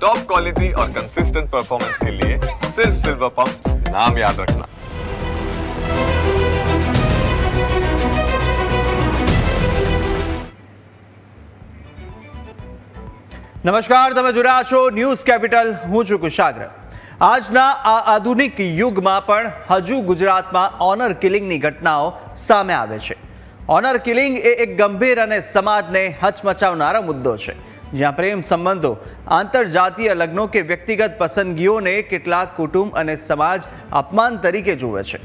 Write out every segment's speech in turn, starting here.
Top quality और consistent performance के लिए सिर्फ सिल्वर पंप नाम याद रखना। નમસ્કાર, તમે જોઈ રહ્યા છો ન્યૂઝ કેપિટલ. હું છું કુશાગ્ર. આજના આ આધુનિક યુગમાં પણ હજુ ગુજરાતમાં ઓનર કિલિંગની ઘટનાઓ સામે આવે છે. ઓનર કિલિંગ એ એક ગંભીર અને સમાજને હચમચાવનારો મુદ્દો છે, જ્યાં પ્રેમ સંબંધો, આંતરજાતીય લગ્નો કે વ્યક્તિગત પસંદગીઓને કેટલાક કુટુંબ અને સમાજ અપમાન તરીકે જુએ છે,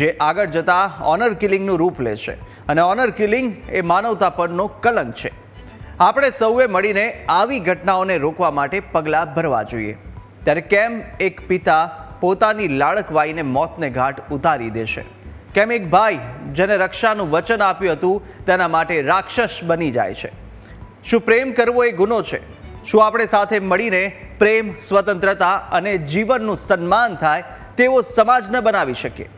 જે આગળ જતા ઓનર કિલિંગનું રૂપ લે છે. અને ઓનર કિલિંગ એ માનવતા પરનો કલંક છે. આપણે સૌએ મળીને આવી ઘટનાઓને રોકવા માટે પગલાં ભરવા જોઈએ. ત્યારે કેમ એક પિતા પોતાની લાડકવાઈને મોતને ઘાટ ઉતારી દેશે? કેમ એક ભાઈ જેને રક્ષાનું વચન આપ્યું હતું તેના માટે રાક્ષસ બની જાય છે? શું પ્રેમ કરવો એ ગુનો છે? શું આપણે સાથે મળીને પ્રેમ, સ્વતંત્રતા અને જીવનનું સન્માન થાય તેવો સમાજ ન બનાવી શકીએ?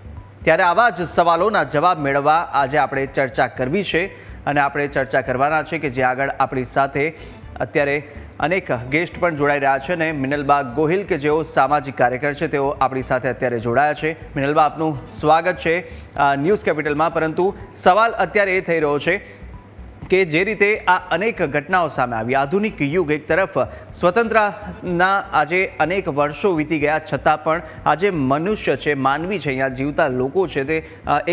ત્યારે આવા જ સવાલોના જવાબ મેળવવા આજે આપણે ચર્ચા કરવી છે. અને આપણે ચર્ચા કરવાના છે કે જે આગળ આપણી સાથે અત્યારે અનેક ગેસ્ટ પણ જોડાઈ રહ્યા છે. અને મિનલબા ગોહિલ કે જેઓ સામાજિક કાર્યકર છે, તેઓ આપણી સાથે અત્યારે જોડાયા છે. મિનલબા, આપનું સ્વાગત છે ન્યૂઝ કેપિટલમાં. પરંતુ સવાલ અત્યારે એ થઈ રહ્યો છે કે જે રીતે આ અનેક ઘટનાઓ સામે આવી, આધુનિક યુગ એક તરફ, સ્વતંત્રતાના આજે અનેક વર્ષો વીતી ગયા છતાં પણ આજે મનુષ્ય છે, માનવી છે, અહીંયા જીવતા લોકો છે, તે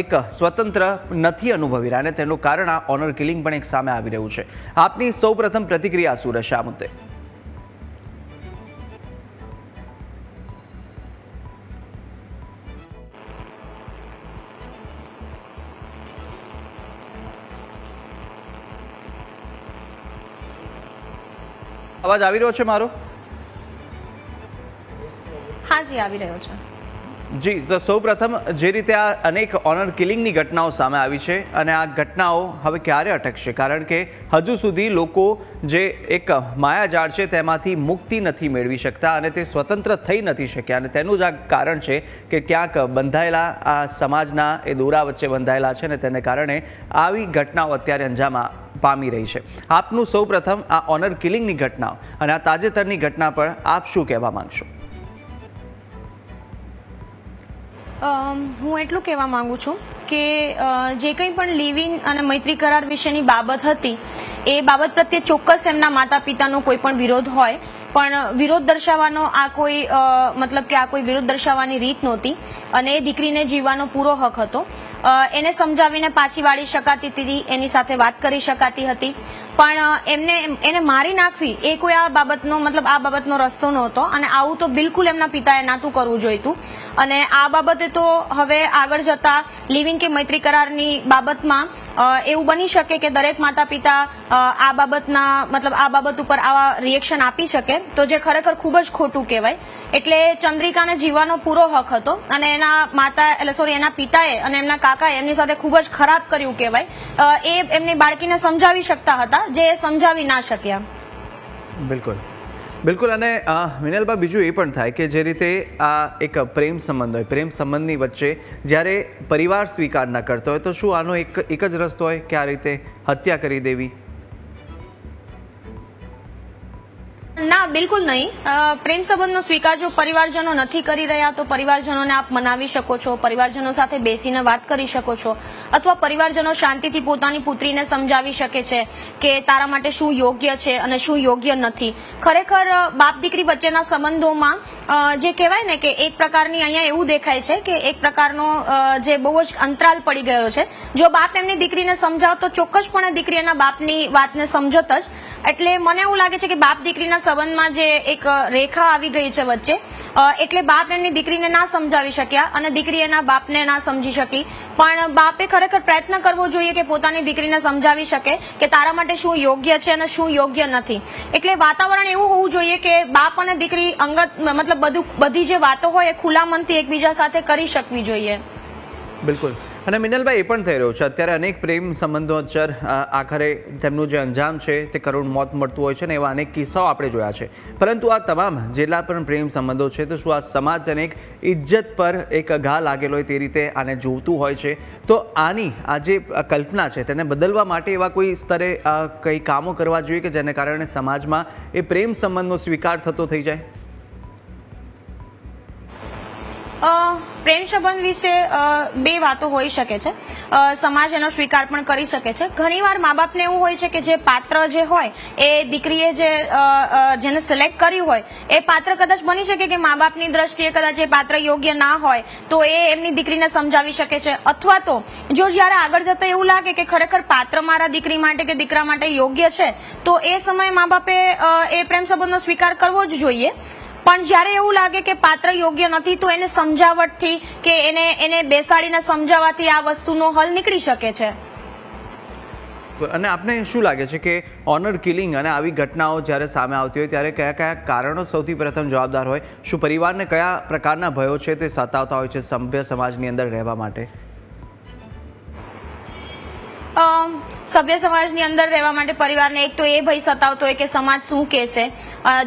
એક સ્વતંત્ર નથી અનુભવી રહ્યા. અને તેનું કારણ આ ઓનર કિલિંગ પણ એક સામે આવી રહ્યું છે. આપની સૌપ્રથમ પ્રતિક્રિયા શું રહેશે આ મુદ્દે? અવાજ આવી રહ્યો છે મારો? હા જી, આવી રહ્યો છે. જી, તો સૌપ્રથમ જે રીતે આ અનેક ઓનર કિલિંગની ઘટનાઓ સામે આવી છે, અને આ ઘટનાઓ હવે ક્યારે અટકશે? કારણ કે હજુ સુધી લોકો જે એક માયાજાળ છે તેમાંથી મુક્તિ નથી મેળવી શકતા અને તે સ્વતંત્ર થઈ નથી શક્યા. અને તેનું જ આ કારણ છે કે ક્યાંક બંધાયેલા આ સમાજના એ દોરા વચ્ચે બંધાયેલા છે, અને તેને કારણે આવી ઘટનાઓ અત્યારે અંજામ પામી રહી છે. આપનું સૌપ્રથમ આ ઓનર કિલિંગની ઘટનાઓ અને આ તાજેતરની ઘટના પર આપ શું કહેવા માંગશો? હું એટલું કહેવા માંગુ છું કે જે કંઈ પણ લિવ ઇન અને મૈત્રી કરાર વિશેની બાબત હતી, એ બાબત પ્રત્યે ચોક્કસ એમના માતા પિતાનો કોઈ પણ વિરોધ હોય, પણ વિરોધ દર્શાવવાનો આ કોઈ મતલબ કે આ કોઈ વિરોધ દર્શાવવાની રીત નહોતી. અને એ દીકરીને જીવવાનો પૂરો હક હતો. એને સમજાવીને પાછી વાળી શકાતી હતી, એની સાથે વાત કરી શકાતી હતી, પણ એને મારી નાખવી એ કોઈ આ બાબતનો મતલબ આ બાબતનો રસ્તો નહોતો. અને આવું તો બિલકુલ એમના પિતાએ નાતું કરવું જોઈતું. અને આ બાબતે તો હવે આગળ જતા લિવ ઇન કે મૈત્રી કરારની બાબતમાં એવું બની શકે કે દરેક માતા પિતા આ બાબતના મતલબ આ બાબત ઉપર આવા રિએક્શન આપી શકે, તો જે ખરેખર ખૂબ જ ખોટું કહેવાય. એટલે ચંદ્રિકાને જીવવાનો પૂરો હક હતો અને એના પિતાએ અને એમના કાકાએ એમની સાથે ખૂબ જ ખરાબ કર્યું કહેવાય. એ એમની બાળકીને સમજાવી શકતા હતા, જે સમજાવી ના શક્યા. બિલકુલ બિલકુલ. અને મિનલબા, બીજું એ પણ થાય કે જે રીતે આ એક પ્રેમ સંબંધ હોય, પ્રેમ સંબંધની વચ્ચે જ્યારે પરિવાર સ્વીકાર ન કરતો હોય, તો શું આનો એક જ રસ્તો હોય કે આ રીતે હત્યા કરી દેવી? ના, બિલકુલ નહીં. પ્રેમ સંબંધનો સ્વીકાર જો પરિવારજનો નથી કરી રહ્યા, તો પરિવારજનોને આપ મનાવી શકો છો, પરિવારજનો સાથે બેસીને વાત કરી શકો છો, અથવા પરિવારજનો શાંતિથી પોતાની પુત્રીને સમજાવી શકે છે કે તારા માટે શું યોગ્ય છે અને શું યોગ્ય નથી. ખરેખર બાપ દીકરી વચ્ચેના સંબંધોમાં જે કહેવાય ને કે એક પ્રકારની અહીંયા એવું દેખાય છે કે એક પ્રકારનો જે બહુ જ અંતરાલ પડી ગયો છે. જો બાપ એમની દીકરીને સમજાવત તો ચોક્કસપણે દીકરી એના બાપની વાતને સમજત જ. એટલે મને એવું લાગે છે કે બાપ દીકરીના સંબંધમાં જે એક રેખા આવી ગઈ છે વચ્ચે, એટલે બાપ એમની દીકરીને ના સમજાવી શક્યા અને દીકરી એના બાપને ના સમજી શકી. પણ બાપે ખરેખર પ્રયત્ન કરવો જોઈએ કે પોતાની દીકરીને સમજાવી શકે કે તારા માટે શું યોગ્ય છે અને શું યોગ્ય નથી. એટલે વાતાવરણ એવું હોવું જોઈએ કે બાપ અને દીકરી અંગત મતલબ બધી જે વાતો હોય એ ખુલ્લા મનથી એકબીજા સાથે કરી શકવી જોઈએ. બિલકુલ. અને મિનલભાઈ એ પણ થઈ રહ્યું છે અત્યારે અનેક પ્રેમ સંબંધો આખરે તેમનું જે અંજામ છે તે કરુણ મોત મળતું હોય છે ને એવા અનેક કિસ્સાઓ આપણે જોયા છે. પરંતુ આ તમામ જેટલા પણ પ્રેમ સંબંધો છે તો શું આ સમાજ અને એક ઇજ્જત પર એક ઘા લાગેલો હોય તે રીતે આને જોતું હોય છે? તો આની આ જે કલ્પના છે તેને બદલવા માટે એવા કોઈ સ્તરે કંઈ કામો કરવા જોઈએ કે જેને કારણે સમાજમાં એ પ્રેમ સંબંધનો સ્વીકાર થતો થઈ જાય? પ્રેમ સંબંધ વિશે બે વાતો હોઈ શકે છે. સમાજ એનો સ્વીકાર પણ કરી શકે છે. ઘણીવાર મા બાપને એવું હોય છે કે જે પાત્ર જે હોય એ દીકરીએ જેને સિલેક્ટ કર્યું હોય એ પાત્ર કદાચ બની શકે કે મા બાપની દ્રષ્ટિએ કદાચ એ પાત્ર યોગ્ય ના હોય તો એ એમની દીકરીને સમજાવી શકે છે. અથવા તો જો જ્યારે આગળ જતા એવું લાગે કે ખરેખર પાત્ર મારા દીકરી માટે કે દીકરા માટે યોગ્ય છે તો એ સમયે મા બાપે એ પ્રેમ સંબંધનો સ્વીકાર કરવો જ જોઈએ. પણ જ્યારે એવું લાગે કે પાત્ર યોગ્ય નથી તો એને સમજાવટથી કે એને બેસાડીને સમજાવવાથી આ વસ્તુનો હલ નીકળી શકે છે. અને આપને શું લાગે છે કે ઓનર કિલિંગ અને આવી ઘટનાઓ જ્યારે સામે આવતી હોય ત્યારે કયા કયા કારણો સૌથી પ્રથમ જવાબદાર હોય? શું પરિવારને કયા પ્રકારના ભયો છે તે સતાવતા હોય છે સભ્ય સમાજની અંદર રહેવા માટે? સભ્ય સમાજની અંદર રહેવા માટે પરિવારને એક તો એ ભય સતાવતો હોય કે સમાજ શું કહેશે,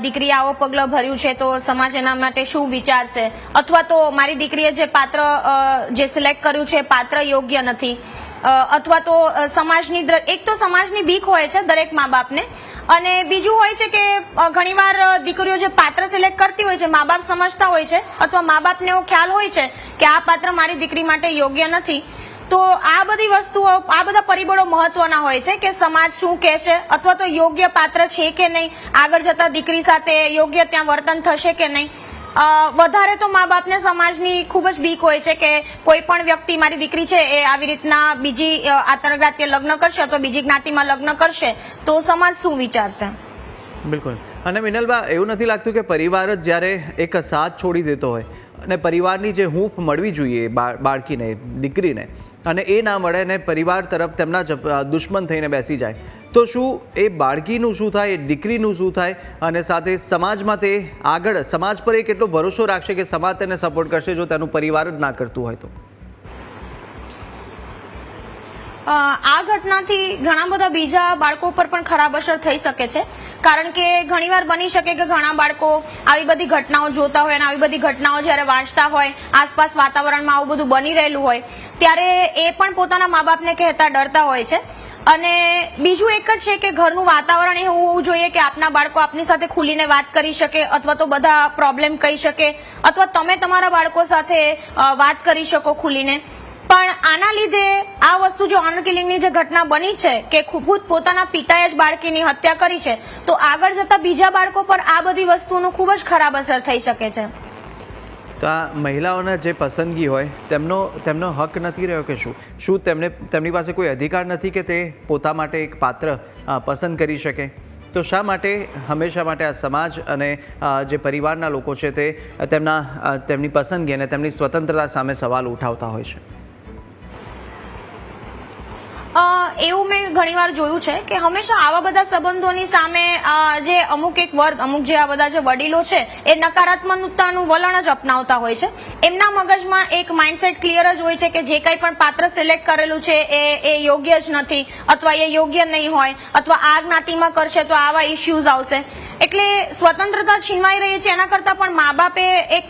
દીકરી આવો પગલો ભર્યું છે તો સમાજ એના માટે શું વિચારશે, અથવા તો મારી દીકરીએ જે પાત્ર જે સિલેક્ટ કર્યું છે પાત્ર યોગ્ય નથી, અથવા તો સમાજની એક તો સમાજની બીક હોય છે દરેક મા બાપને, અને બીજું હોય છે કે ઘણીવાર દીકરીઓ જે પાત્ર સિલેક્ટ કરતી હોય છે મા બાપ સમજતા હોય છે અથવા મા બાપને એવો ખ્યાલ હોય છે કે આ પાત્ર મારી દીકરી માટે યોગ્ય નથી. તો આ બધી વસ્તુઓ આ બધા પરિબળો મહત્વના હોય છે કે સમાજ શું કહેશે અથવા તો યોગ્ય પાત્ર છે કે નહીં, આગળ જતા દીકરી સાથે યોગ્ય ત્યાં વર્તન થશે કે નહીં. વધારે તો મા બાપને સમાજની ખૂબ જ બીક હોય છે કે કોઈ પણ વ્યક્તિ મારી દીકરી છે એ આવી રીતના બીજી આંતરજ્ઞાતીય લગ્ન કરશે અથવા બીજી જ્ઞાતિમાં લગ્ન કરશે તો સમાજ શું વિચારશે. બિલકુલ. અને મિનલબા, એવું નથી લાગતું કે પરિવાર જ જ્યારે એક સાથ છોડી દેતો હોય અને પરિવારની જે હૂંફ મળવી જોઈએ બાળકીને, દીકરીને, અને એ ના મળે ને પરિવાર તરફ તેમના દુશ્મન થઈને બેસી જાય તો શું એ બાળકીનું શું થાય, એ દીકરીનું શું થાય, અને સાથે સમાજમાં તે આગળ સમાજ પર એ કેટલો ભરોસો રાખશે કે સમાજ તેને સપોર્ટ કરશે જો તેનું પરિવાર જ ના કરતું હોય તો? આ ઘટનાથી ઘણા બધા બીજા બાળકો પર પણ ખરાબ અસર થઈ શકે છે, કારણ કે ઘણીવાર બની શકે કે ઘણા બાળકો આવી બધી ઘટનાઓ જોતા હોય અને આવી બધી ઘટનાઓ જ્યારે વાંચતા હોય, આસપાસ વાતાવરણમાં આવું બધું બની રહેલું હોય ત્યારે એ પણ પોતાના મા બાપને કહેતા ડરતા હોય છે. અને બીજું એક જ છે કે ઘરનું વાતાવરણ એવું હોવું જોઈએ કે આપના બાળકો આપની સાથે ખુલીને વાત કરી શકે અથવા તો બધા પ્રોબ્લેમ કહી શકે અથવા તમે તમારા બાળકો સાથે વાત કરી શકો ખુલીને. પણ આના લીધે આ વસ્તુ જો ઓનર કિલિંગની જે ઘટના બની છે કે ખુદ પોતાના પિતાએ જ બાળકીની હત્યા કરી છે તો આગળ જતા બીજા બાળકો પર આ બધી વસ્તુનું ખૂબ જ ખરાબ અસર થઈ શકે છે. તો આ મહિલાઓના જે પસંદગી હોય તેમનો હક નથી રહ્યો કે શું તેમની પાસે કોઈ અધિકાર નથી કે તે પોતા માટે એક પાત્ર પસંદ કરી શકે? તો શા માટે હંમેશા માટે આ સમાજ અને જે પરિવારના લોકો છે તે તેમની પસંદગી અને તેમની સ્વતંત્રતા સામે સવાલ ઉઠાવતા હોય છે? એવું મેં ઘણીવાર જોયું છે કે હંમેશા આવા બધા સંબંધોની સામે જે અમુક એક વર્ગ, અમુક જે આ બધા જે વડીલો છે એ નકારાત્મકતાનું વલણ જ અપનાવતા હોય છે. એમના મગજમાં એક માઇન્ડસેટ ક્લિયર જ હોય છે કે જે કંઈ પણ પાત્ર સિલેક્ટ કરેલું છે એ યોગ્ય જ નથી અથવા એ યોગ્ય નહીં હોય અથવા આ જ્ઞાતિમાં કરશે તો આવા ઇશ્યુઝ આવશે. એટલે સ્વતંત્રતા છીનવાઈ રહી છે એના કરતાં પણ મા બાપે એક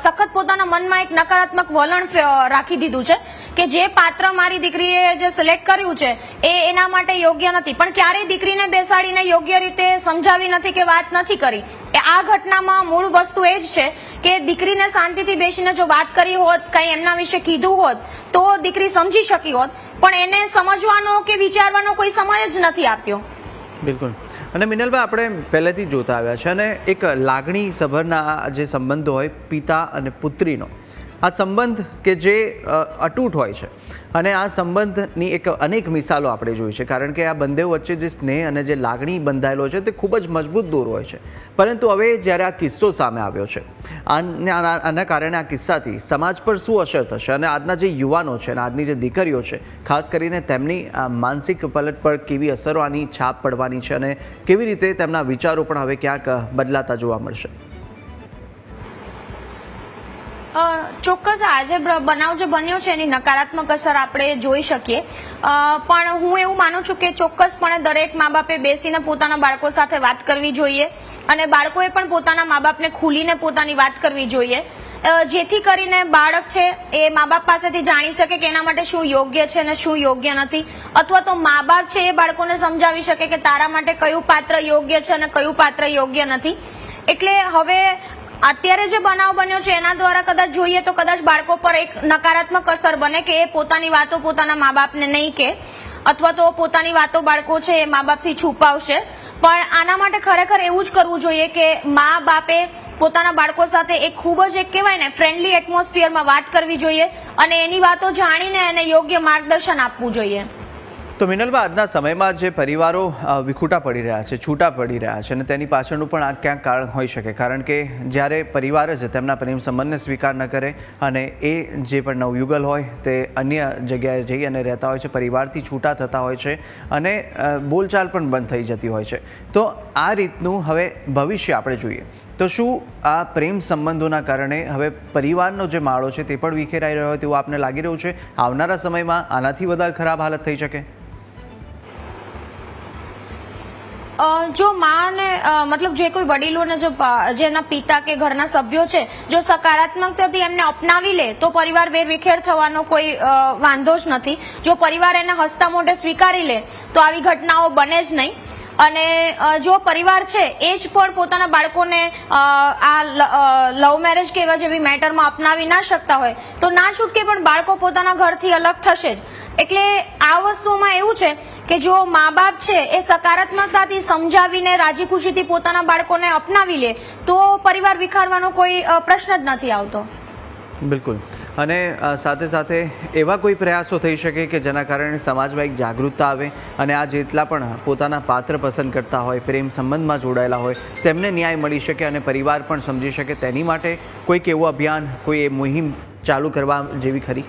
સખત પોતાના મનમાં એક નકારાત્મક વલણ રાખી દીધું છે કે જે પાત્ર મારી દીકરીએ જે સિલેક્ટ કર્યું છે એ એના માટે યોગ્ય નથી. પણ ક્યારેય દીકરીને બેસાડીને યોગ્ય રીતે સમજાવી નથી કે વાત નથી કરી. આ ઘટનામાં મૂળ વસ્તુ એ જ છે કે દીકરીને શાંતિથી બેસીને જો વાત કરી હોત, કંઈ એમના વિશે કીધું હોત તો દીકરી સમજી શકી હોત, પણ એને સમજવાનો કે વિચારવાનો કોઈ સમય જ નથી આપ્યો. બિલકુલ. અને મિનલભાઈ, આપણે પહેલેથી જોતા આવ્યા છે અને એક લાગણી સભરના જે સંબંધો હોય પિતા અને પુત્રીનો, આ સંબંધ કે જે અતૂટ હોય છે અને આ સંબંધની એક અનેક મિસાલો આપણે જોઈ છે, કારણ કે આ બંને વચ્ચે જે સ્નેહ અને જે લાગણી બંધાયેલો છે તે ખૂબ જ મજબૂત દોર હોય છે. પરંતુ હવે જ્યારે આ કિસ્સો સામે આવ્યો છે આના કારણે આ કિસ્સાથી સમાજ પર શું અસર થશે અને આજના જે યુવાનો છે અને આજની જે દીકરીઓ છે ખાસ કરીને તેમની માનસિક પલટ પર કેવી અસરો આની છાપ પડવાની છે અને કેવી રીતે તેમના વિચારો પણ હવે ક્યાંક બદલાતા જોવા મળશે? ચોક્કસ આજે બનાવ જે બન્યો છે એની નકારાત્મક અસર આપણે જોઈ શકીએ, પણ હું એવું માનું છું કે ચોક્કસપણે દરેક મા બાપે બેસીને પોતાના બાળકો સાથે વાત કરવી જોઈએ અને બાળકોએ પણ પોતાના મા બાપને ખુલીને પોતાની વાત કરવી જોઈએ, જેથી કરીને બાળક છે એ મા બાપ પાસેથી જાણી શકે કે એના માટે શું યોગ્ય છે અને શું યોગ્ય નથી, અથવા તો મા બાપ છે એ બાળકોને સમજાવી શકે કે તારા માટે કયું પાત્ર યોગ્ય છે અને કયું પાત્ર યોગ્ય નથી. એટલે હવે અત્યારે જે બનાવ બન્યો છે એના દ્વારા કદાચ જોઈએ તો કદાચ બાળકો પર એક નકારાત્મક અસર બને કે એ પોતાની વાતો પોતાના મા બાપને નહીં કહે, અથવા તો પોતાની વાતો બાળકો છે એ મા બાપથી છુપાવશે. પણ આના માટે ખરેખર એવું જ કરવું જોઈએ કે મા બાપે પોતાના બાળકો સાથે એક ખૂબ જ એક કહેવાય ને ફ્રેન્ડલી એટમોસ્ફિયરમાં વાત કરવી જોઈએ અને એની વાતો જાણીને એને યોગ્ય માર્ગદર્શન આપવું જોઈએ. તો મિનલબા, આજના સમયમાં જે પરિવારો વિખૂટા પડી રહ્યા છે, છૂટા પડી રહ્યા છે, અને તેની પાછળનું પણ આ ક્યાંક કારણ હોઈ શકે, કારણ કે જ્યારે પરિવાર જ તેમના પ્રેમ સંબંધને સ્વીકાર ન કરે અને એ જે પણ નવયુગલ હોય તે અન્ય જગ્યાએ જઈ અને રહેતા હોય છે, પરિવારથી છૂટા થતા હોય છે અને બોલચાલ પણ બંધ થઈ જતી હોય છે. તો આ રીતનું હવે ભવિષ્ય આપણે જોઈએ તો શું આ પ્રેમ સંબંધોના કારણે હવે પરિવારનો જે માળો છે તે પણ વિખેરાઈ રહ્યો હોય તેવું આપને લાગી રહ્યું છે? આવનારા સમયમાં આનાથી વધારે ખરાબ હાલત થઈ શકે? જો માં ને મતલબ જે કોઈ વડીલોને જેના પિતા કે ઘરના સભ્યો છે જો સકારાત્મકતાથી એમને અપનાવી લે તો પરિવાર વેરવિખેર થવાનો કોઈ વાંધો જ નથી. જો પરિવાર એને હસતા મોઢે સ્વીકારી લે તો આવી ઘટનાઓ બને જ નહીં. અને જો પરિવાર છે એ જ પણ પોતાના બાળકોને આ લવ મેરેજ કે એવા જેવી મેટરમાં અપનાવી ના શકતા હોય તો ના છૂટકે પણ બાળકો પોતાના ઘરથી અલગ થશે જ. એટલે આ વસ્તુમાં એવું છે કે જો મા બાપ છે એ સકારાત્મકતાથી સમજાવીને રાજી ખુશીથી પોતાના બાળકોને અપનાવી લે તો પરિવાર વિખારવાનો કોઈ પ્રશ્ન જ નથી આવતો. બિલકુલ. અને સાથે સાથે એવા કોઈ પ્રયાસો થઈ શકે કે જેના કારણે સમાજમાં એક જાગૃતતા આવે અને આ જેટલા પણ પોતાના પાત્ર પસંદ કરતા હોય, પ્રેમ સંબંધમાં જોડાયેલા હોય, તેમને ન્યાય મળી શકે અને પરિવાર પણ સમજી શકે, તેની માટે કોઈક એવું અભિયાન, કોઈ મુહિમ ચાલુ કરવા જેવી ખરી?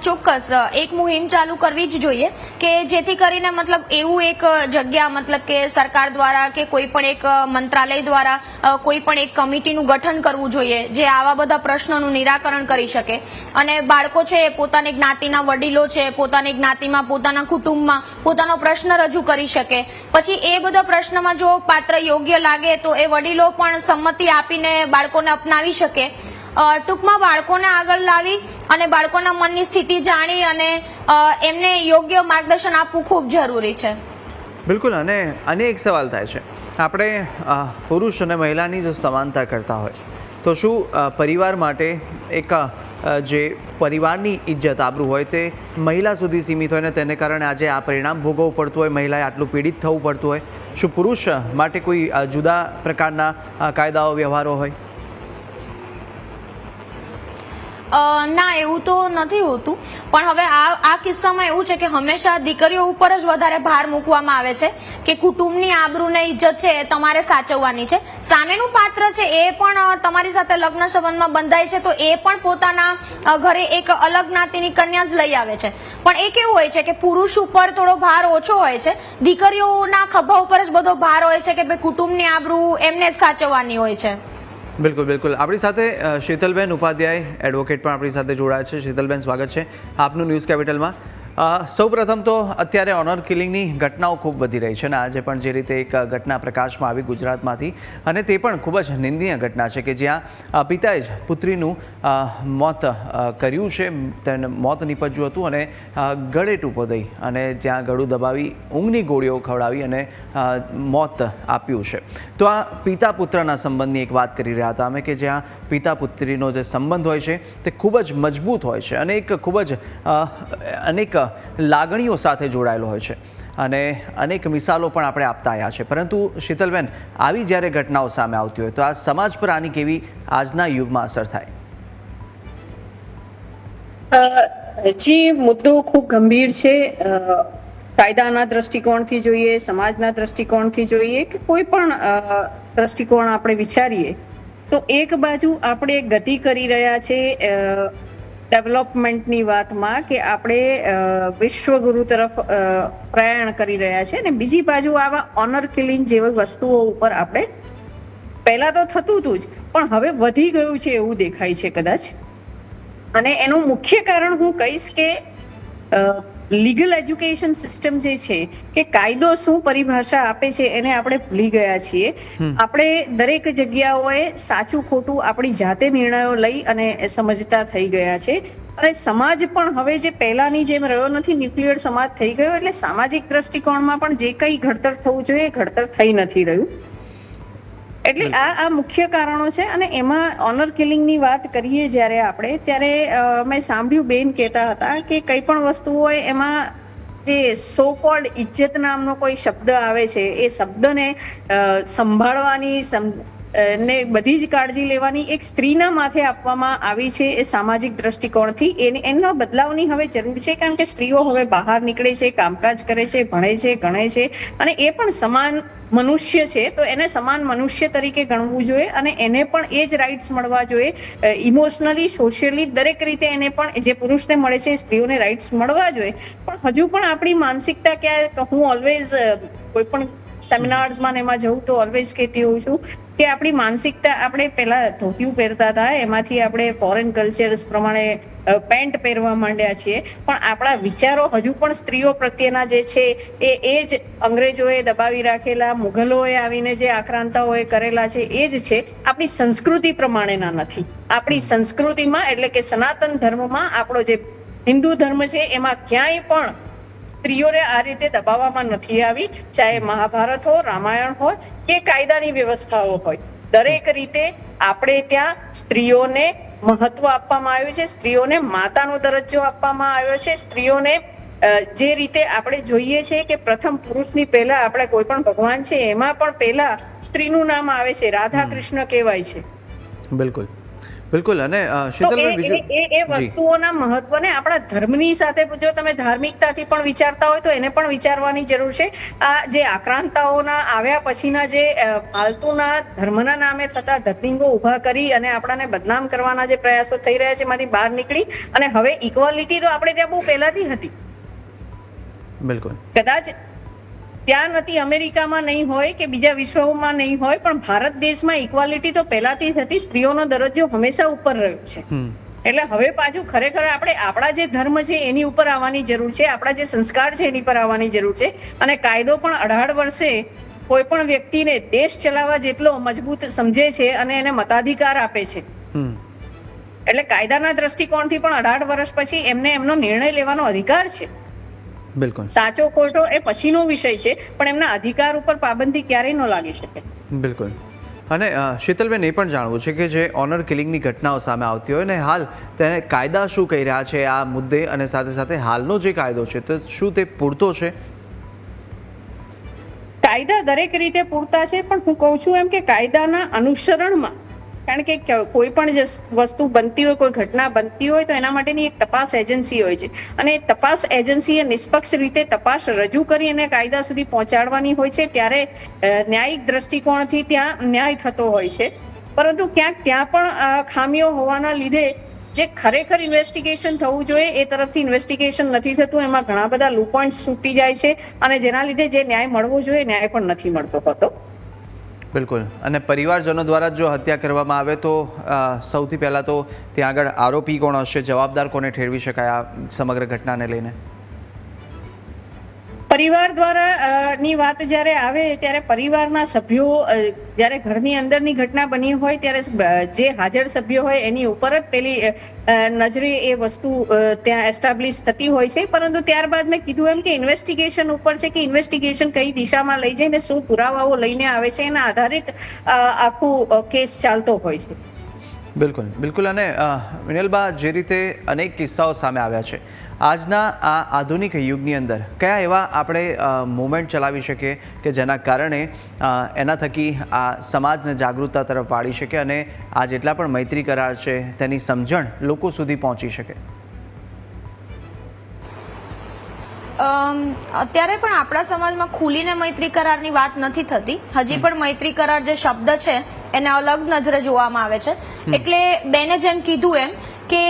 ચોક્કસ એક મુહિમ ચાલુ કરવી જ જોઈએ કે જેથી કરીને મતલબ એવું એક જગ્યા મતલબ કે સરકાર દ્વારા કે કોઈ પણ એક મંત્રાલય દ્વારા કોઈ પણ એક કમિટીનું ગઠન કરવું જોઈએ જે આવા બધા પ્રશ્નોનું નિરાકરણ કરી શકે. અને બાળકો છે પોતાની જ્ઞાતિના વડીલો છે પોતાની જ્ઞાતિમાં પોતાના કુટુંબમાં પોતાનો પ્રશ્ન રજૂ કરી શકે. પછી એ બધા પ્રશ્નમાં જો પાત્ર યોગ્ય લાગે તો એ વડીલો પણ સંમતિ આપીને બાળકોને અપનાવી શકે. ટૂંકમાં બાળકોને આગળ લાવી અને બાળકોના મનની સ્થિતિ જાણી અને એમને યોગ્ય માર્ગદર્શન આપવું ખૂબ જરૂરી છે. બિલકુલ. અને એક સવાલ થાય છે, આપણે પુરુષ અને મહિલાની જો સમાનતા કરતા હોય તો શું પરિવાર માટે એક જે પરિવારની ઇજ્જત આબરૂ હોય તે મહિલા સુધી સીમિત હોય ને તેને કારણે આજે આ પરિણામ ભોગવવું પડતું હોય, મહિલાએ આટલું પીડિત થવું પડતું હોય? શું પુરુષ માટે કોઈ જુદા પ્રકારના કાયદાઓ વ્યવહારો હોય? ના, એવું તો નથી હોતું. પણ હવે આ કિસ્સામાં એવું છે કે હંમેશા દીકરીઓ ઉપર જ વધારે ભાર મૂકવામાં આવે છે કે કુટુંબની આબરૂને ઇજ્જત છે એ તમારે સાચવવાની છે. સામેનું પાત્ર છે એ પણ તમારી સાથે લગ્ન સંબંધમાં બંધાય છે તો એ પણ પોતાના ઘરે એક અલગ જ્ઞાતિની કન્યા જ લઈ આવે છે. પણ એ કેવું હોય છે કે પુરુષ ઉપર થોડો ભાર ઓછો હોય છે, દીકરીઓના ખભા ઉપર જ બધો ભાર હોય છે કે ભાઈ કુટુંબની આબરૂ એમને જ સાચવવાની હોય છે. બિલકુલ બિલકુલ. આપણી સાથે શીતલબેન ઉપાધ્યાય એડવોકેટ પણ આપણી સાથે જોડાયા છે. શીતલબેન, સ્વાગત છે આપનું ન્યૂઝ કેપિટલમાં. સૌપ્રથમ તો અત્યારે ઓનર કિલિંગની ઘટનાઓ ખૂબ વધી રહી છે અને આજે પણ જે રીતે એક ઘટના પ્રકાશમાં આવી ગુજરાતમાંથી, અને તે પણ ખૂબ જ નિંદનીય ઘટના છે કે જ્યાં પિતાએ જ પુત્રીનું મોત કર્યું છે, તેને મોત નીપજ્યું હતું અને ગળે ટૂંપો દઈ અને જ્યાં ગળું દબાવી ઊંઘની ગોળીઓ ખવડાવી અને મોત આપ્યું છે. તો આ પિતા પુત્રના સંબંધની એક વાત કરી રહ્યા હતા અમે કે જ્યાં પિતા પુત્રીનો જે સંબંધ હોય છે તે ખૂબ જ મજબૂત હોય છે અને એક ખૂબ જ અનેક લાગણીઓ સાથે જોડાયેલો હોય છે અને અનેક મિસાલો પણ આપણે આપતા આવ્યા છે. પરંતુ શીતલબેન, આવી જ્યારે ઘટનાઓ સામે આવતી હોય તો આ સમાજ પર આની કેવી આજના યુગમાં અસર થાય? જી, મુદ્દો ખૂબ ગંભીર છે. કાયદાના દ્રષ્ટિકોણથી જોઈએ, સમાજના દ્રષ્ટિકોણથી જોઈએ કે કોઈ પણ દ્રષ્ટિકોણ આપણે વિચારીએ તો એક બાજુ આપણે ગતિ કરી રહ્યા છે ડેવલપમેન્ટની વાતમાં કે આપણે વિશ્વગુરુ તરફ પ્રયાણ કરી રહ્યા છે, અને બીજી બાજુ આવા ઓનર કિલિંગ જેવી વસ્તુઓ ઉપર આપણે પહેલા તો થતું હતું જ, પણ હવે વધી ગયું છે એવું દેખાય છે કદાચ. અને એનું મુખ્ય કારણ હું કહીશ કે લીગલ એજ્યુકેશન સિસ્ટમ જે છે કે કાયદો શું પરિભાષા આપે છે એને આપણે ભૂલી ગયા છીએ. આપણે દરેક જગ્યાઓએ સાચું ખોટું આપણી જાતે નિર્ણયો લઈ અને સમજતા થઈ ગયા છે. અને સમાજ પણ હવે જે પહેલાની જેમ રહ્યો નથી, ન્યુક્લિયર સમાજ થઈ ગયો, એટલે સામાજિક દ્રષ્ટિકોણમાં પણ જે કંઈ ઘડતર થવું જોઈએ એ ઘડતર થઈ નથી રહ્યું. એટલે આ મુખ્ય કારણો છે. અને એમાં ઓનર કિલિંગની વાત કરીએ જ્યારે આપણે, ત્યારે મેં સાંભળ્યું બેન કહેતા હતા કે કંઈ પણ વસ્તુ હોય એમાં જે સો કોલ્ડ ઇજ્જત નામનો કોઈ શબ્દ આવે છે, એ શબ્દને સંભાળવાની ને બધી જ કાળજી લેવાની એક સ્ત્રીના માથે આપવામાં આવી છે એ સામાજિક દ્રષ્ટિકોણથી. એના બદલાવની હવે જરૂર છે, કારણ કે સ્ત્રીઓ હવે બહાર નીકળે છે, કામકાજ કરે છે, ભણે છે, ગણે છે, અને એ પણ સમાન મનુષ્ય છે. તો એને સમાન મનુષ્ય તરીકે ગણવું જોઈએ અને એને પણ એ જ રાઇટ્સ મળવા જોઈએ. ઇમોશનલી, સોશિયલી, દરેક રીતે એને પણ જે પુરુષને મળે છે સ્ત્રીઓને રાઇટ્સ મળવા જોઈએ. પણ હજુ પણ આપણી માનસિકતા ક્યાં, હું ઓલવેઝ કોઈ પણ સેમિનાર્સમાં એમાં જઉં તો ઓલવેઝ કહેતી હોઉં છું કે આપણી માનસિકતા, આપણે પહેલા ધોતિયું પહેરતા હતા, એમાંથી આપણે ફોરેન કલ્ચર્સ પ્રમાણે પેન્ટ પહેરવા માંડ્યા છીએ, પણ આપણા વિચારો હજુ પણ સ્ત્રીઓ પ્રત્યેના જે છે એ જ અંગ્રેજોએ દબાવી રાખેલા, મુઘલોએ આવીને જે આક્રાંતાઓએ કરેલા છે એ જ છે. આપણી સંસ્કૃતિ પ્રમાણેના નથી. આપણી સંસ્કૃતિમાં, એટલે કે સનાતન ધર્મમાં, આપણો જે હિન્દુ ધર્મ છે એમાં ક્યાંય પણ સ્ત્રીઓને આ રીતે દબાવવામાં નથી આવી. ચાહે મહાભારત હોય, રામાયણ હોય કે કાયદાની વ્યવસ્થાઓ હોય, દરેક રીતે આપણે ત્યાં સ્ત્રીઓને મહત્વ આપવામાં આવ્યું છે. સ્ત્રીઓને માતાનો દરજ્જો આપવામાં આવ્યો છે. સ્ત્રીઓને જે રીતે આપણે જોઈએ છે કે પ્રથમ પુરુષની પહેલા આપણે કોઈ પણ ભગવાન છે એમાં પણ પહેલા સ્ત્રીનું નામ આવે છે, રાધા કૃષ્ણ કહેવાય છે. બિલકુલ બિલકુલ. અને શીતલબેન, એ વસ્તુઓના મહત્વને આપણા ધર્મની સાથે, જો તમે ધાર્મિકતાથી પણ વિચારતા હોય તો એને પણ વિચારવાની જરૂર છે. આ જે આક્રાંતાઓના આવ્યા પછીના જે ફાલતુના ધર્મના નામે થતા ધતિંગો ઉભા કરી અને આપણાને બદનામ કરવાના જે પ્રયાસો થઈ રહ્યા છે, એમાંથી બહાર નીકળી અને હવે ઇક્વાલિટી તો આપણે ત્યાં બહુ પહેલાથી હતી. બિલકુલ. કદાચ ત્યાં નથી, અમેરિકામાં નહીં હોય કે બીજા વિશ્વમાં નહીં હોય, પણ ભારત દેશમાં ઇક્વાલિટી તો પહેલાથી જ હતી. સ્ત્રીઓનો દરજ્જો હંમેશા ઉપર રહ્યો છે. એટલે હવે પાછું ખરેખર આપણે આપણા જે ધર્મ છે એની ઉપર આવવાની જરૂર છે, આપણા જે સંસ્કાર છે એની પર આવવાની જરૂર છે. અને કાયદો પણ 18 વર્ષે કોઈ પણ વ્યક્તિને દેશ ચલાવવા જેટલો મજબૂત સમજે છે અને એને મતાધિકાર આપે છે. એટલે કાયદાના દ્રષ્ટિકોણથી પણ 18 વર્ષ પછી એમને એમનો નિર્ણય લેવાનો અધિકાર છે. બિલકુલ. સાચો ખોટો એ પછીનો વિષય છે, પણ એમના અધિકાર ઉપર પાબંદી ક્યારેય ન લાગી શકે. બિલકુલ. અને શીતલબેન, એ પણ જાણવું છે કે જે ઓનર કિલિંગની ઘટનાઓ સામે આવતી હોય ને હાલ તેને કાયદા શું કહી રહ્યા છે આ મુદ્દે, અને સાથે સાથે હાલનો જે કાયદો છે તો શું તે પૂરતો છે? કાયદા દરેક રીતે પૂરતા છે, પણ હું કહું છું એમ કે કાયદાના અનુસરણમાં, કારણ કે કોઈ પણ વસ્તુ બનતી હોય, કોઈ ઘટના બનતી હોય તો એના માટેની એક તપાસ એજન્સી હોય છે, અને તપાસ એજન્સીએ નિષ્પક્ષ રીતે તપાસ રજૂ કરી અને કાયદા સુધી પહોંચાડવાની હોય છે. ત્યારે ન્યાયિક દ્રષ્ટિકોણથી ત્યાં ન્યાય થતો હોય છે. પરંતુ ક્યાંક ત્યાં પણ ખામીઓ હોવાના લીધે જે ખરેખર ઇન્વેસ્ટિગેશન થવું જોઈએ એ તરફથી ઇન્વેસ્ટિગેશન નથી થતું. એમાં ઘણા બધા લો પોઈન્ટ્સ છૂટી જાય છે અને જેના લીધે જે ન્યાય મળવો જોઈએ ન્યાય પણ નથી મળતો હોતો. બિલકુલ. અને પરિવારજનો દ્વારા જો હત્યા કરવામાં આવે તો સૌથી પહેલાં તો ત્યાં આગળ આરોપી કોણ હશે, જવાબદાર કોને ઠેરવી શકાય આ સમગ્ર ઘટનાને લઈને? પરિવાર દ્વારા ની વાત જ્યારે આવે ત્યારે પરિવારના સભ્યો, જ્યારે ઘરની અંદરની ઘટના બની હોય ત્યારે જે હાજર સભ્યો હોય એની ઉપર જ પેલી નજરે એ વસ્તુ ત્યાં એસ્ટાબ્લિશ થતી હોય છે. પરંતુ ત્યારબાદ મેં કીધું એમ કે ઇન્વેસ્ટિગેશન ઉપર છે કે ઇન્વેસ્ટિગેશન કઈ દિશામાં લઈ જઈને શું પુરાવાઓ લઈને આવે છે એના આધારિત આખું કેસ ચાલતો હોય છે. બિલકુલ બિલકુલ. અને વિનલબા, જે રીતે અનેક કિસ્સાઓ સામે આવ્યા છે આજના આ આધુનિક યુગની અંદર, કયા એવા આપણે મૂવમેન્ટ ચલાવી શકીએ કે જેના કારણે એના થકી આ સમાજને જાગૃતતા તરફ વાળી શકે અને આ જેટલા પણ મૈત્રી કરાર છે તેની સમજણ લોકો સુધી પહોંચી શકે? અત્યારે પણ આપણા સમાજમાં ખુલીને મૈત્રી કરારની વાત નથી થતી. હજી પણ મૈત્રી કરાર જે શબ્દ છે એને અલગ નજરે જોવામાં આવે છે. એટલે બેને જેમ કીધું એમ કે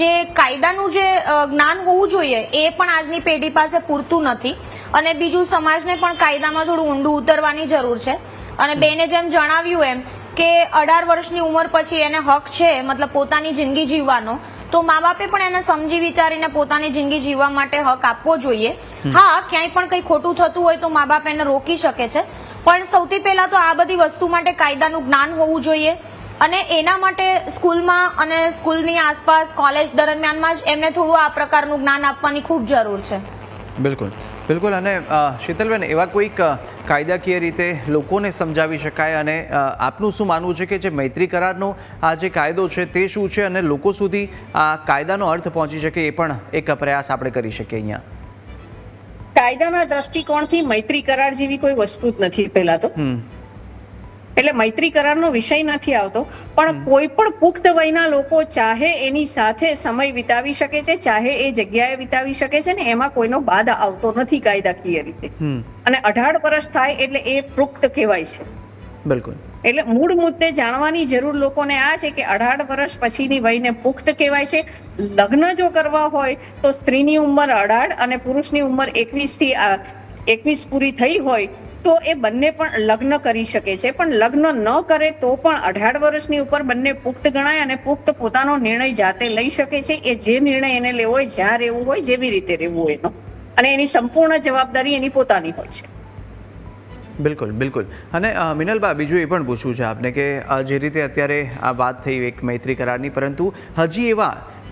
જે કાયદાનું જે જ્ઞાન હોવું જોઈએ એ પણ આજની પેઢી પાસે પૂરતું નથી. અને બીજું, સમાજને પણ કાયદામાં થોડું ઊંડું ઉતરવાની જરૂર છે. અને બેને જેમ જણાવ્યું એમ કે 18 વર્ષની ઉંમર પછી એને હક છે મતલબ પોતાની જિંદગી જીવવાનો, તો મા બાપે પણ એને સમજી વિચારીને પોતાની જિંદગી જીવવા માટે હક આપવો જોઈએ. હા, ક્યાંય પણ કંઈ ખોટું થતું હોય તો મા બાપ એને રોકી શકે છે, પણ સૌથી પહેલા તો આ બધી વસ્તુ માટે કાયદાનું જ્ઞાન હોવું જોઈએ અને એના માટે સ્કૂલમાં અને સ્કૂલની આસપાસ કોલેજ દરમિયાનમાં જ એમને થોડું આ પ્રકારનું જ્ઞાન આપવાની ખૂબ જરૂર છે. બિલકુલ બિલકુલ. અને શીતલબેન, એવા કોઈક કાયદાકીય રીતે લોકોને સમજાવી શકાય અને આપનું શું માનવું છે કે જે મૈત્રી કરારનો આ જે કાયદો છે તે શું છે અને લોકો સુધી આ કાયદાનો અર્થ પહોંચી શકે એ પણ એક પ્રયાસ આપણે કરી શકીએ અહીંયા? કાયદાના દ્રષ્ટિકોણથી મૈત્રી કરાર જેવી કોઈ વસ્તુ જ નથી પહેલા તો. એટલે મૈત્રી કરારનો વિષય નથી આવતો, પણ કોઈ પણ પુખ્ત વયના લોકો ચાહે એની સાથે સમય વિતાવી શકે છે, ચાહે એ જગ્યાએ વિતાવી શકે છે ને એમાં કોઈનો બાદ આવતો નથી કાયદાકીય રીતે. અને 18 વર્ષ થાય એટલે એ પુખ્ત કહેવાય છે. બિલકુલ. એટલે મૂળ મુદ્દે જાણવાની જરૂર લોકોને આ છે કે 18 વર્ષ પછીની વયને પુખ્ત કહેવાય છે. લગ્ન જો કરવા હોય તો સ્ત્રીની ઉંમર 18 અને પુરુષની ઉંમર 21 થી 21 પૂરી થઈ હોય તો એ બંને પણ લગ્ન કરી શકે છે. પણ લગ્ન ન કરે તો પણ 18 વર્ષની ઉપર બંને પુખ્ત ગણાય અને પુખ્ત પોતાનો નિર્ણય જાતે લઈ શકે છે. એ જે નિર્ણય એને લેવો હોય, જ્યાં રહેવું હોય, જેવી રીતે રહેવું હોય એનો, અને એની સંપૂર્ણ જવાબદારી એની પોતાની હોય છે. બિલકુલ બિલકુલ. અને મિનલબા, બીજું એ પણ પૂછવું છે આપને કે જે રીતે અત્યારે આ વાત થઈ એક મૈત્રી કરારની, પરંતુ હજી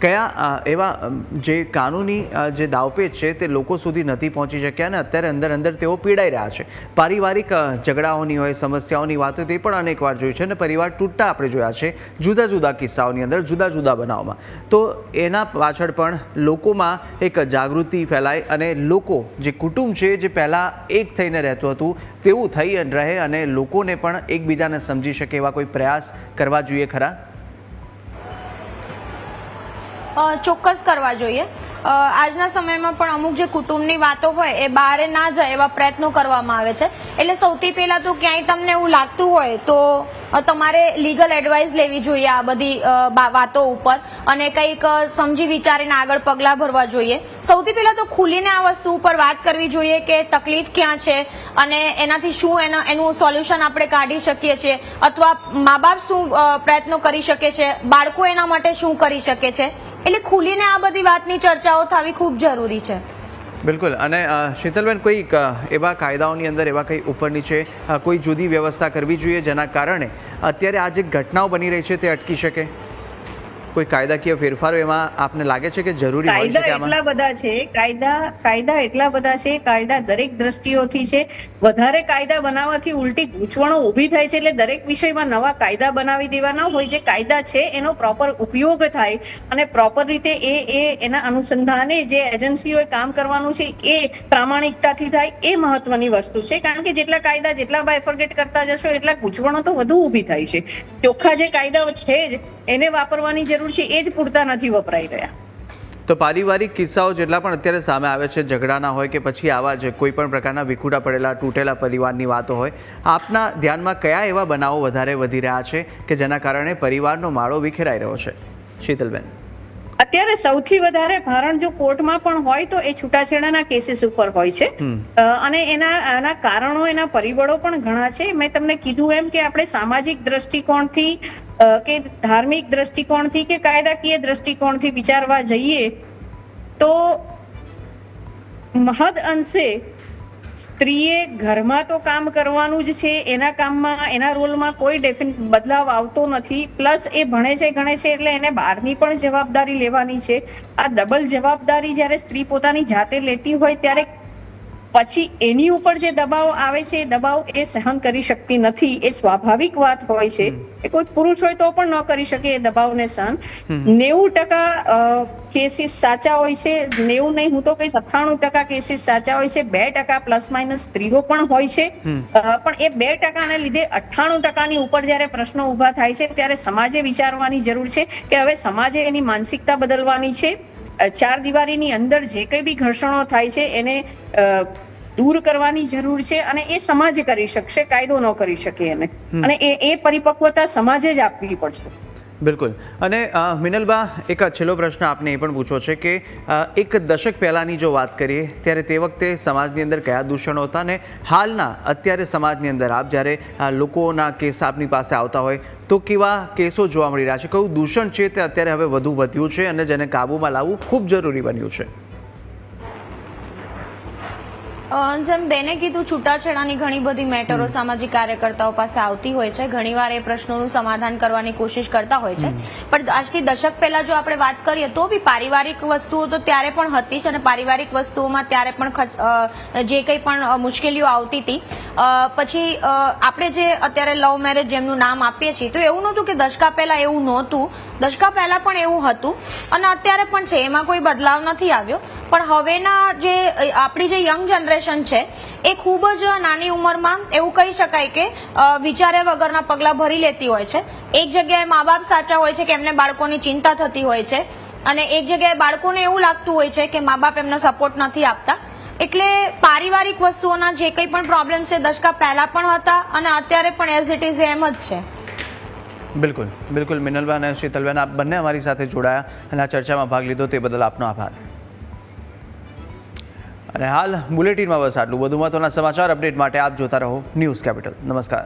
કયા એવા જે કાનૂની જે દાવપેચ છે તે લોકો સુધી નથી પહોંચી શક્યા અને અત્યારે અંદર તેઓ પીડાઈ રહ્યા છે. પારિવારિક ઝઘડાઓની હોય, સમસ્યાઓની વાતો તે પણ અનેકવાર જોઈ છે અને પરિવાર તૂટતા આપણે જોયા છે જુદા જુદા કિસ્સાઓની અંદર, જુદા જુદા બનાવમાં. તો એના પાછળ પણ લોકોમાં એક જાગૃતિ ફેલાય અને લોકો જે કુટુંબ છે જે પહેલાં એક થઈને રહેતું હતું તેવું થઈ રહે અને લોકોને પણ એકબીજાને સમજી શકે એવા કોઈ પ્રયાસ કરવા જોઈએ ખરા? ચોક્કસ કરવા જોઈએ. આજના સમયમાં પણ અમુક જે કુટુંબની વાતો હોય એ બહાર ના જાય એવા પ્રયત્નો કરવામાં આવે છે. એટલે સૌથી પહેલા તો ક્યાંય તમને એવું લાગતું હોય તો તમારે લીગલ એડવાઇસ લેવી જોઈએ આ બધી વાતો ઉપર અને કંઈક સમજી વિચારીને આગળ પગલાં ભરવા જોઈએ. સૌથી પહેલા તો ખુલીને આ વસ્તુ ઉપર વાત કરવી જોઈએ કે તકલીફ ક્યાં છે અને એનાથી શું એનું સોલ્યુશન આપણે કાઢી શકીએ છીએ, અથવા મા બાપ શું પ્રયત્નો કરી શકે છે, બાળકો એના માટે શું કરી શકે છે. એટલે ખુલીને આ બધી વાતની ચર્ચાઓ થવી ખૂબ જરૂરી છે. બિલકુલ. અને શીતલબેન, કોઈ એવા કાયદાઓની અંદર એવા કંઈ ઉપર નીચે કોઈ જુદી વ્યવસ્થા કરવી જોઈએ જેના કારણે અત્યારે આ જે ઘટનાઓ બની રહી છે તે અટકી શકે? કોઈ કાયદાકીય ફેરફારો એમાં આપને લાગે છે કે જરૂરી હોય છે? કાયદા એટલા બધા છે, કાયદા એટલા બધા છે, કાયદા દરેક દ્રષ્ટિઓથી છે. વધારે કાયદા બનાવવાથી ઉલટી ગૂંચવણો ઊભી થાય છે. એટલે દરેક વિષયમાં નવા કાયદા બનાવી દેવાના હોય. જે કાયદા છે એનો પ્રોપર ઉપયોગ થાય અને પ્રોપર રીતે એના અનુસંધાને જે એજન્સીઓએ કામ કરવાનું છે એ પ્રામાણિકતાથી થાય, એ મહત્વની વસ્તુ છે. કારણ કે જેટલા કાયદા જેટલા બાયફર્ગેટ કરતા જશો એટલા ગૂંચવણો તો વધુ ઊભી થાય છે. ચોખ્ખા જે કાયદાઓ છે જ એને વાપરવાની જરૂર છે, એ જ પૂરતા નથી વપરાઈ રહ્યા. તો પારિવારિક કિસ્સાઓ જેટલા પણ અત્યારે સામે આવે છે, ઝઘડાના હોય કે પછી આવા જ કોઈ પણ પ્રકારના વિખૂટા પડેલા તૂટેલા પરિવારની વાતો હોય, આપના ધ્યાનમાં કયા એવા બનાવો વધારે વધી રહ્યા છે કે જેના કારણે પરિવારનો માળો વિખેરાઈ રહ્યો છે? શીતલબેન, અત્યારે સૌથી વધારે ભારણ જો કોર્ટમાં પણ હોય તો એ છૂટાછેડાના કેસીસ ઉપર હોય છે. અને એના કારણો, એના પરિબળો પણ ઘણા છે. મેં તમને કીધું એમ કે આપણે સામાજિક દ્રષ્ટિકોણથી કે ધાર્મિક દ્રષ્ટિકોણથી કે કાયદાકીય દ્રષ્ટિકોણથી વિચારવા જઈએ તો મહદ અંશે સ્ત્રીએ ઘરમાં તો કામ કરવાનું જ છે. એના કામમાં, એના રોલમાં કોઈ બદલાવ આવતો નથી. પ્લસ એ ભણે છે, ગણે છે એટલે એને બહારની પણ જવાબદારી લેવાની છે. આ ડબલ જવાબદારી જ્યારે સ્ત્રી પોતાની જાતે લેતી હોય ત્યારે પછી એની ઉપર જે દબાવ આવે છે એ દબાવ એ સહન કરી શકતી નથી. એ સ્વાભાવિક વાત હોય છે. એ કોઈ પુરુષ હોય તો પણ ન કરી શકે એ દબાવને સહન. 90% કેસીસ સાચા હોય છે. 90 નહીં, હું તો કહીશ 98% કેસીસ સાચા હોય છે. 2% પ્લસ માઇનસ સ્ત્રીઓ પણ હોય છે. પણ એ 2%ને લીધે 98%ની ઉપર જયારે પ્રશ્નો ઉભા થાય છે ત્યારે સમાજે વિચારવાની જરૂર છે કે હવે સમાજે એની માનસિકતા બદલવાની છે. 4 દિવારીની અંદર જે કંઈ બી ઘર્ષણો થાય છે એને દૂર કરવાની જરૂર છે અને એ સમાજ કરી શકશે, કાયદો ન કરી શકે એને. અને એ પરિપક્વતા સમાજે જ આપવી પડશે. બિલકુલ. અને મિનલબા, એક છેલ્લો પ્રશ્ન આપને એ પણ પૂછવો છે કે એક દશક પહેલાંની જો વાત કરીએ ત્યારે તે વખતે સમાજની અંદર કયા દૂષણો હતા અને હાલના અત્યારે સમાજની અંદર આપ જ્યારે લોકોના કેસ આપની પાસે આવતા હોય તો કેવા કેસો જોવા મળી રહ્યા છે, કયું દૂષણ છે તે અત્યારે હવે વધુ વધ્યું છે અને જેને કાબૂમાં લાવવું ખૂબ જરૂરી બન્યું છે? જેમ બેને કીધું, છૂટાછેડાની ઘણી બધી મેટરો સામાજિક કાર્યકર્તાઓ પાસે આવતી હોય છે. ઘણીવાર એ પ્રશ્નોનું સમાધાન કરવાની કોશિશ કરતા હોય છે. પણ આજથી દશક પહેલા જો આપણે વાત કરીએ તો બી પારિવારિક વસ્તુઓ તો ત્યારે પણ હતી જ, અને પારિવારિક વસ્તુઓમાં ત્યારે પણ જે કંઈ પણ મુશ્કેલીઓ આવતી હતી. પછી આપણે જે અત્યારે લવ મેરેજ જેમનું નામ આપીએ છીએ, તો એવું નહોતું કે દશકા પહેલા એવું નહોતું. દશકા પહેલા પણ એવું હતું અને અત્યારે પણ છે, એમાં કોઈ બદલાવ નથી આવ્યો. પણ હવેના જે આપણી જે યંગ જનરેશન છે એ ખૂબ જ નાની ઉંમરમાં એવું કહી શકાય કે વિચાર્યા વગરના પગલાં ભરી લેતી હોય છે. એક જગ્યાએ મા બાપ સાચા હોય છે કે એમને બાળકોની ચિંતા થતી હોય છે, અને એક જગ્યાએ બાળકોને એવું લાગતું હોય છે કે મા બાપ એમને સપોર્ટ નથી આપતા. એટલે પારિવારિક વસ્તુઓના જે કંઈ પણ પ્રોબ્લેમ છે દશકા પહેલા પણ હતા અને અત્યારે પણ એઝ ઇટ ઇઝ એમ જ છે. બિલકુલ બિલકુલ. મિનલબા અને શીતલબેન, આપ બંને અમારી સાથે જોડાયા અને આ ચર્ચામાં ભાગ લીધો તે બદલ આપનો આભાર. અને હાલ બુલેટિનમાં બસ આટલું. વધુ મહત્વના સમાચાર અપડેટ માટે આપ જોતા રહો ન્યૂઝ કેપિટલ. નમસ્કાર.